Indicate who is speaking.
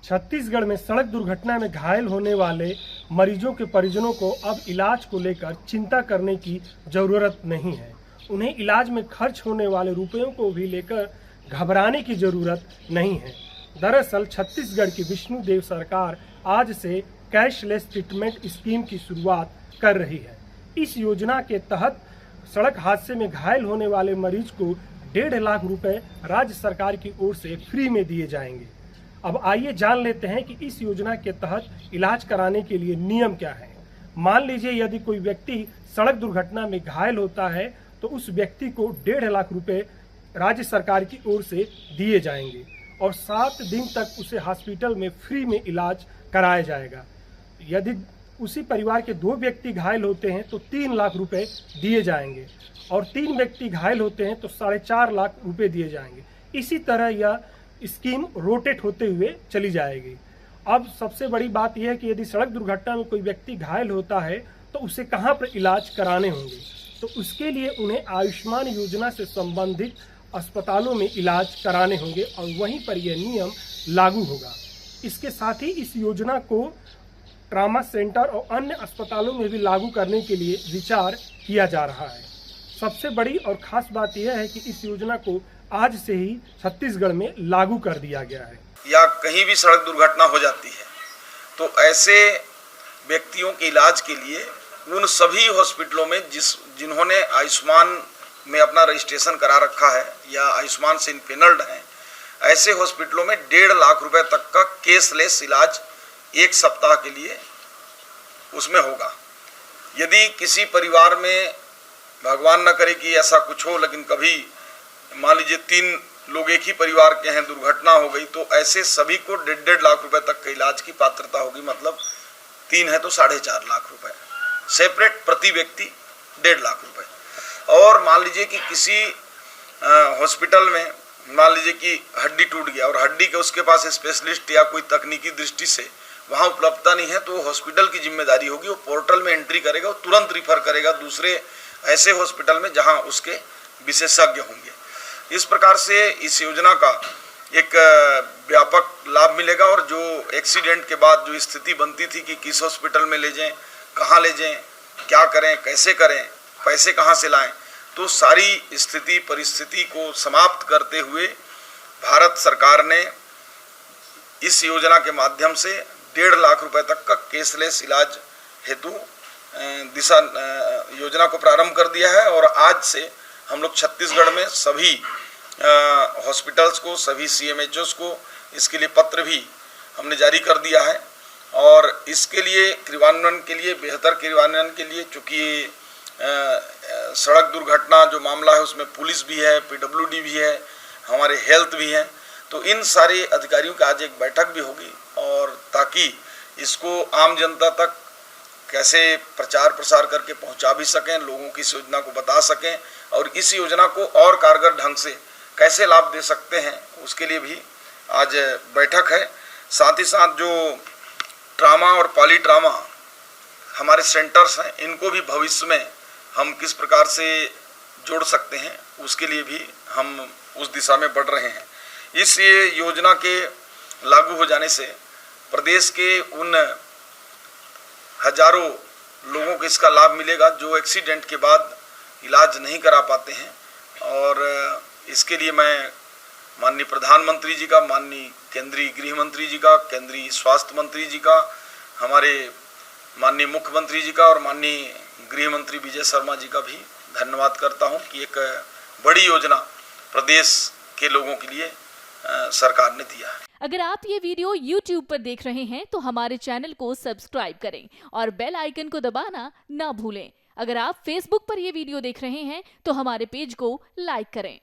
Speaker 1: छत्तीसगढ़ में सड़क दुर्घटना में घायल होने वाले मरीजों के परिजनों को अब इलाज को लेकर चिंता करने की जरूरत नहीं है। उन्हें इलाज में खर्च होने वाले रुपयों को भी लेकर घबराने की जरूरत नहीं है। दरअसल छत्तीसगढ़ की विष्णुदेव सरकार आज से कैशलेस ट्रीटमेंट स्कीम की शुरुआत कर रही है। इस योजना के तहत सड़क हादसे में घायल होने वाले मरीज को 1.5 लाख रुपए राज्य सरकार की ओर से फ्री में दिए जाएंगे। अब आइए जान लेते हैं कि इस योजना के तहत इलाज कराने के लिए नियम क्या है। मान लीजिए यदि कोई व्यक्ति सड़क दुर्घटना में घायल होता है तो उस व्यक्ति को 1.5 लाख रुपए राज्य सरकार की ओर से दिए जाएंगे और 7 दिन तक उसे हॉस्पिटल में फ्री में इलाज कराया जाएगा। यदि उसी परिवार के 2 व्यक्ति घायल होते हैं तो 3 लाख रुपए दिए जाएंगे और 3 व्यक्ति घायल होते हैं तो 4.5 लाख रुपए दिए जाएंगे। इसी तरह यह स्कीम रोटेट होते हुए चली जाएगी। अब सबसे बड़ी बात यह है कि यदि सड़क दुर्घटना में कोई व्यक्ति घायल होता है तो उसे कहाँ पर इलाज कराने होंगे, तो उसके लिए उन्हें आयुष्मान योजना से संबंधित अस्पतालों में इलाज कराने होंगे और वहीं पर यह नियम लागू होगा। इसके साथ ही इस योजना को ट्रामा सेंटर और अन्य अस्पतालों में भी लागू करने के लिए विचार किया जा रहा है। सबसे बड़ी और खास बात यह है कि इस योजना को आज से ही छत्तीसगढ़ में लागू कर दिया गया है।
Speaker 2: या कहीं भी सड़क दुर्घटना हो जाती है तो ऐसे व्यक्तियों के इलाज के लिए उन सभी हॉस्पिटलों में जिन्होंने आयुष्मान में अपना रजिस्ट्रेशन करा रखा है या आयुष्मान से इनपेनल्ड हैं, ऐसे हॉस्पिटलों में 1.5 लाख रुपए तक का केसलेस इलाज 1 सप्ताह के लिए उसमें होगा। यदि किसी परिवार में भगवान न करे कि ऐसा कुछ हो, लेकिन कभी मान लीजिए 3 लोग एक ही परिवार के हैं, दुर्घटना हो गई, तो ऐसे सभी को 1.5 लाख रुपए तक के इलाज की पात्रता होगी। मतलब 3 है तो 4.5 लाख रुपए सेपरेट प्रति व्यक्ति 1.5 लाख रुपए। और मान लीजिए कि किसी हॉस्पिटल में मान लीजिए कि हड्डी टूट गया और हड्डी के उसके पास स्पेशलिस्ट या कोई तकनीकी दृष्टि से वहाँ उपलब्धता नहीं है, तो हॉस्पिटल की जिम्मेदारी होगी, वो पोर्टल में एंट्री करेगा, वो तुरंत रिफर करेगा दूसरे ऐसे हॉस्पिटल में जहाँ उसके विशेषज्ञ होंगे। इस प्रकार से इस योजना का एक व्यापक लाभ मिलेगा और जो एक्सीडेंट के बाद जो स्थिति बनती थी कि किस हॉस्पिटल में ले जाएं, कहाँ ले जाएं, क्या करें, कैसे करें, पैसे कहाँ से लाएं, तो सारी स्थिति परिस्थिति को समाप्त करते हुए भारत सरकार ने इस योजना के माध्यम से 1.5 लाख रुपए तक का केसलेस इलाज हेतु दिशा योजना को प्रारंभ कर दिया है। और आज से हम लोग छत्तीसगढ़ में सभी हॉस्पिटल्स को, सभी CMHOs को इसके लिए पत्र भी हमने जारी कर दिया है। और इसके लिए क्रियान्वयन के लिए, बेहतर क्रियान्वयन के लिए, चूँकि सड़क दुर्घटना जो मामला है उसमें पुलिस भी है, PWD भी है, हमारे हेल्थ भी हैं, तो इन सारे अधिकारियों की आज एक बैठक भी होगी और ताकि इसको आम जनता तक कैसे प्रचार प्रसार करके पहुंचा भी सकें, लोगों की इस योजना को बता सकें और इस योजना को और कारगर ढंग से कैसे लाभ दे सकते हैं, उसके लिए भी आज बैठक है। साथ ही साथ जो ट्रामा और पॉली ट्रामा हमारे सेंटर्स हैं, इनको भी भविष्य में हम किस प्रकार से जोड़ सकते हैं, उसके लिए भी हम उस दिशा में बढ़ रहे हैं। इस योजना के लागू हो जाने से प्रदेश के उन हजारों लोगों को इसका लाभ मिलेगा जो एक्सीडेंट के बाद इलाज नहीं करा पाते हैं। और इसके लिए मैं माननीय प्रधानमंत्री जी का, माननीय केंद्रीय गृह मंत्री जी का, केंद्रीय स्वास्थ्य मंत्री जी का, हमारे माननीय मुख्यमंत्री जी का और माननीय गृह मंत्री विजय शर्मा जी का भी धन्यवाद करता हूं कि एक बड़ी योजना प्रदेश के लोगों के लिए सरकार ने दिया है।
Speaker 3: अगर आप ये वीडियो YouTube पर देख रहे हैं तो हमारे चैनल को सब्सक्राइब करें और बेल आइकन को दबाना ना भूलें। अगर आप Facebook पर ये वीडियो देख रहे हैं तो हमारे पेज को लाइक करें।